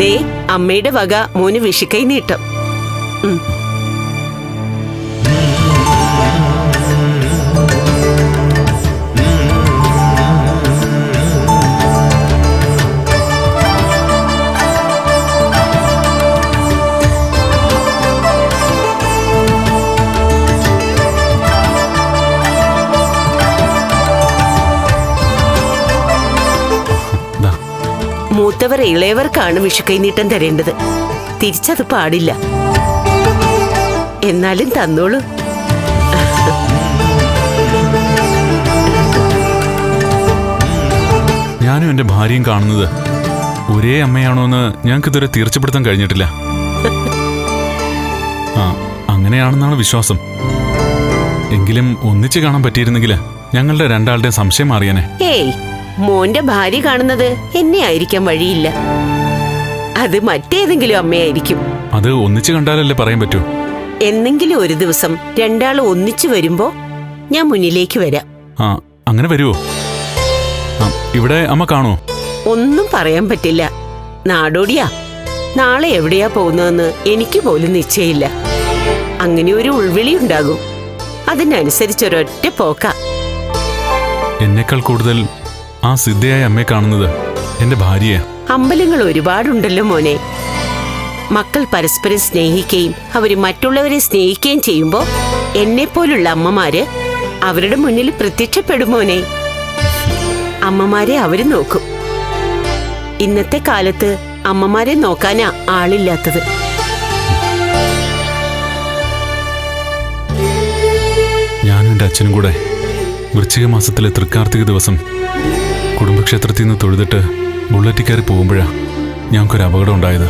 ദേ അമ്മയുടെ വക മോന് വിഷുക്കൈ നീട്ടം. മൂത്തവർ ഇളയവർക്കാണ് വിഷുക്കൈനീട്ടം തരേണ്ടത്. തിരിച്ചത് പാടില്ല. എന്നാലും തന്നോളൂ. ഞാനും എന്റെ ഭാര്യയും കാണുന്നത് ഒരേ അമ്മയാണോ എന്ന് ഞങ്ങൾക്ക് ഇതുവരെ തീർച്ചപ്പെടുത്താൻ കഴിഞ്ഞിട്ടില്ല. അങ്ങനെയാണെന്നാണ് വിശ്വാസം. എങ്കിലും ഒന്നിച്ച് കാണാൻ പറ്റിയിരുന്നെങ്കിൽ ഞങ്ങളുടെ രണ്ടാളുടെ സംശയം മാറിയാനെ. ഏയ്, മോന്റെ ഭാര്യ കാണുന്നത് എന്നെ ആയിരിക്കാൻ വഴിയില്ല. അത് മറ്റേതെങ്കിലും അമ്മയായിരിക്കും. അത് ഒന്നിച്ച് കണ്ടാലല്ലേ പറയാൻ പറ്റൂ. എന്നെങ്കിലും ഒരു ദിവസം രണ്ടാളും ഒന്നിച്ചു വരുമ്പോ ഞാൻ മുന്നിലേക്ക് വരാം. അങ്ങനെ വരുവോ? ഇവിടെ അമ്മ കാണോ? ഒന്നും പറയാൻ പറ്റില്ല. നാടോടിയാ. നാളെ എവിടെയാ പോകുന്നതെന്ന് എനിക്ക് പോലും നിശ്ചയില്ല. അങ്ങനെ ഒരു ഉൾവിളി ഉണ്ടാകും. അതിനനുസരിച്ചൊരൊറ്റ പോക്ക. എന്നേക്കാൾ കൂടുതൽ ആ സിദ്ധയായ അമ്മയെ കാണുന്നത് എന്റെ ഭാര്യയെ. അമ്പലങ്ങൾ ഒരുപാടുണ്ടല്ലോ മോനെ. മക്കൾ പരസ്പരം സ്നേഹിക്കുകയും അവര് മറ്റുള്ളവരെ സ്നേഹിക്കുകയും ചെയ്യുമ്പോ എന്നെപ്പോലുള്ള അമ്മമാര് അവരുടെ മുന്നിൽ പ്രത്യക്ഷപ്പെടും മോനെ. അമ്മമാരെ അവര് നോക്കും. ഇന്നത്തെ കാലത്ത് അമ്മമാരെ നോക്കാനാ ആളില്ലാത്തത്. ഞാനും എന്റെ അച്ഛനും കൂടെ വൃശ്ചിക മാസത്തിലെ തൃക്കാർത്തിക ദിവസം കുടുംബക്ഷേത്രത്തിൽ നിന്ന് തൊഴുതിട്ട് ബുള്ളറ്റ് കയറി പോകുമ്പോഴാണ് ഞങ്ങൾക്കൊരു അപകടം ഉണ്ടായത്.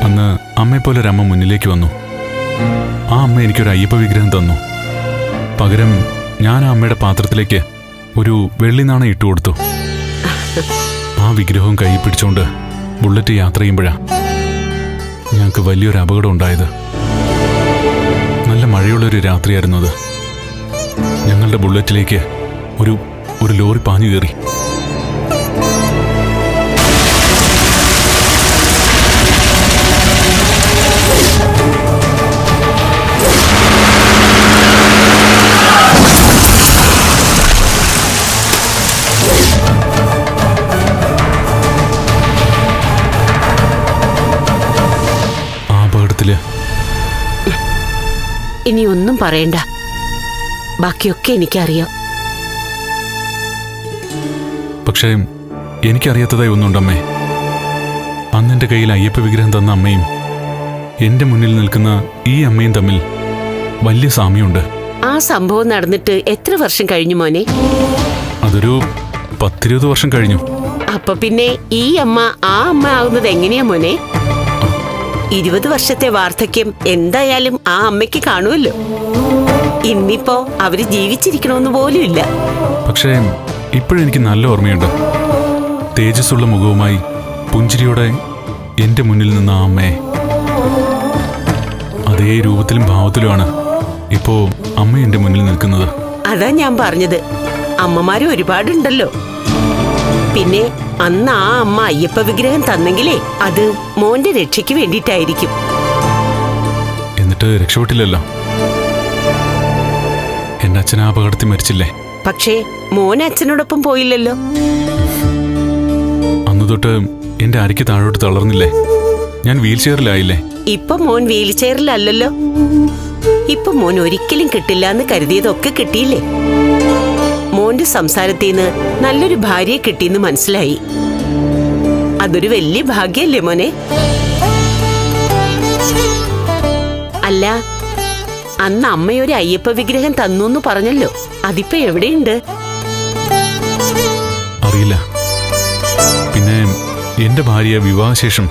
അന്ന് അമ്മയെപ്പോലൊരമ്മ മുന്നിലേക്ക് വന്നു. ആ അമ്മ എനിക്കൊരു അയ്യപ്പ വിഗ്രഹം തന്നു. പകരം ഞാൻ ആ അമ്മയുടെ പാത്രത്തിലേക്ക് ഒരു വെള്ളി നാണയം ഇട്ടുകൊടുത്തു. ആ വിഗ്രഹവും കൈ പിടിച്ചുകൊണ്ട് ബുള്ളറ്റ് യാത്ര ചെയ്യുമ്പോഴാണ് ഞങ്ങൾക്ക് വലിയൊരു അപകടം ഉണ്ടായത്. നല്ല മഴയുള്ളൊരു രാത്രിയായിരുന്നു അത്. ഞങ്ങളുടെ ബുള്ളറ്റിലേക്ക് ഒരു ലോറി പാഞ്ഞു കയറി. ആ അപകടത്തില് ഇനി ഒന്നും പറയണ്ട. ബാക്കിയൊക്കെ എനിക്കറിയാം. പക്ഷേ എനിക്കറിയാത്തതായി ഒന്നുണ്ടമ്മേ. അന്നെന്റെ കയ്യിൽ അയ്യപ്പ വിഗ്രഹം തന്ന അമ്മയും എന്റെ മുന്നിൽ നിൽക്കുന്ന ഈ അമ്മയും തമ്മിൽ വലിയ സാമ്യമുണ്ട്. ആ സംഭവം നടന്നിട്ട് എത്ര വർഷം കഴിഞ്ഞു മോനെ? അതൊരു 10-20 വർഷം കഴിഞ്ഞു. അപ്പൊ പിന്നെ ഈ അമ്മ ആ അമ്മ ആകുന്നത് എങ്ങനെയാ മോനെ? 20 വർഷത്തെ വാർദ്ധക്യം എന്തായാലും ആ അമ്മയ്ക്ക് കാണുമല്ലോ. ഇന്നിപ്പോ അവര് ജീവിച്ചിരിക്കണമെന്ന് പോലും ഇല്ല. പക്ഷേ ഇപ്പോഴെനിക്ക് നല്ല ഓർമ്മയുണ്ട്. തേജസ്സുള്ള മുഖവുമായി പുഞ്ചിരിയോടെ എന്റെ മുന്നിൽ നിന്ന ആ അമ്മയെ. അതേ രൂപത്തിലും ഭാവത്തിലുമാണ് ഇപ്പോ അമ്മ എന്റെ മുന്നിൽ നിൽക്കുന്നത്. അതാ ഞാൻ പറഞ്ഞത്, അമ്മമാര് ഒരുപാടുണ്ടല്ലോ. പിന്നെ അന്ന് ആ അമ്മ അയ്യപ്പ വിഗ്രഹം തന്നെങ്കിലേ അത് മോന്റെ രക്ഷയ്ക്ക് വേണ്ടിയിട്ടായിരിക്കും. എന്നിട്ട് രക്ഷപ്പെട്ടില്ലല്ലോ. എന്റെ അച്ഛൻ ആ അപകടത്തിൽ മരിച്ചില്ലേ? പക്ഷേ മോൻ അച്ഛനോടൊപ്പം പോയില്ലല്ലോ. അന്നു തൊട്ട് എന്റെ അരയ്ക്ക് താഴോട്ട് തളർന്നില്ലേ? ഞാൻ വീൽ ചെയറിലായില്ലേ? ഇപ്പൊ മോൻ വീൽ ചെയറിലല്ലോ. ഇപ്പൊ മോൻ ഒരിക്കലും കിട്ടില്ല എന്ന് കരുതിയതൊക്കെ കിട്ടിയില്ലേ? മോന്റെ സംസാരത്തിന്ന് നല്ലൊരു ഭാര്യയെ കിട്ടിയെന്ന് മനസ്സിലായി. അതൊരു വലിയ ഭാഗ്യല്ലേ മോനെ? അല്ല, അന്ന് അമ്മയൊരു അയ്യപ്പ വിഗ്രഹം തന്നു പറഞ്ഞല്ലോ. അതിപ്പോ എവിടെയുണ്ട്? അറിയില്ല. പിന്നെ എന്റെ ഭാര്യ വിവാഹശേഷം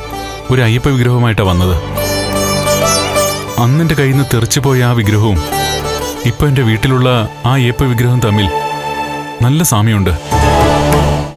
ഒരു അയ്യപ്പ വിഗ്രഹവുമായിട്ടാ വന്നത്. അന്നെന്റെ കയ്യിൽ നിന്ന് തെറിച്ചുപോയ ആ വിഗ്രഹവും ഇപ്പൊ എന്റെ വീട്ടിലുള്ള ആ അയ്യപ്പ വിഗ്രഹവും തമ്മിൽ നല്ല സാമ്യമുണ്ട്.